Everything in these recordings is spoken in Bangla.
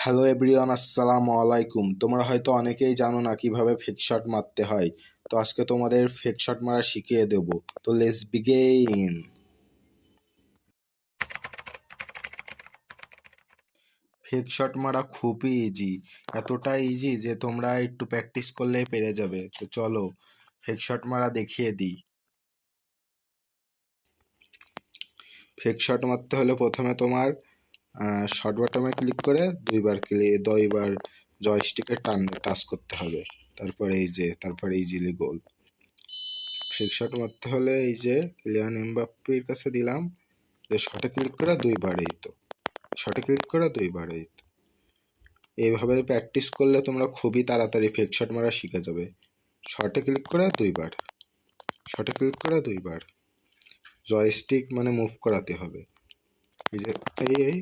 হ্যালো এভরিওয়ান, আসসালামু আলাইকুম। তোমরা হয়তো অনেকেই জানো না কিভাবে ফেক শট মারতে হয়। তো আজকে তোমাদের ফেক শট মারা শিখিয়ে দেব। তো লেটস বিগিন। ফেক শট মারা খুবই ইজি, এতটাই ইজি যে তোমরা একটু প্র্যাকটিস করলেই পেরে যাবে। তো চলো ফেক শট মারা দেখিয়ে দিই। ফেক শট মারতে হলে প্রথমে তোমার শর্ট বাটনে ক্লিক করে দুইবার জয়স্টিকে টাচ করতে হবে। তারপরে ইজিলি গোল। ফেক শট মারতে হলে এই যে কিলিয়ান এমবাপ্পের কাছে দিলাম, যে শটে ক্লিক করে দুইবার এইভাবে প্র্যাকটিস করলে তোমরা খুবই তাড়াতাড়ি ফেক শট মারা শিখে যাবে। শটে ক্লিক করে দুইবার জয়স্টিক মানে মুভ করাতে হবে। এই যে এই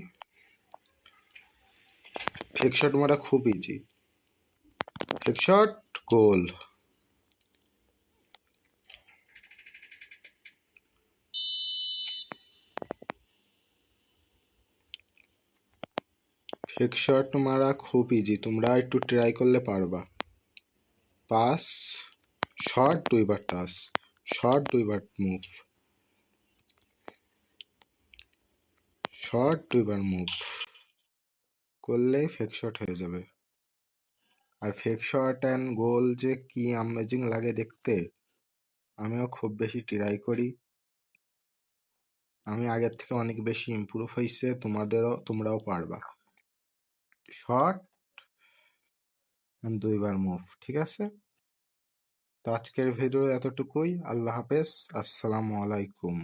ফেক শট মারা খুব ইজি। ফেক শট, গোল। ফেক শট মারা খুব ইজি, তোমরা একটু ট্রাই করলে পারবা। পাস, শট, দুইবার টাচ, শট, দুইবার মুভ, শট, দুইবার মুভ করলেই ফেক শট হয়ে যাবে। আর ফেক শট অ্যান্ড গোল যে কি অ্যামেজিং লাগে দেখতে, আমিও খুব বেশি ট্রাই করি। আমি আগের থেকে অনেক বেশি ইমপ্রুভ হয়েছে, তোমরাও পারবা। শট দুইবার মুভ, ঠিক আছে? তো আজকের ভিডিও এতটুকুই। আল্লাহ হাফেজ, আসসালামু আলাইকুম।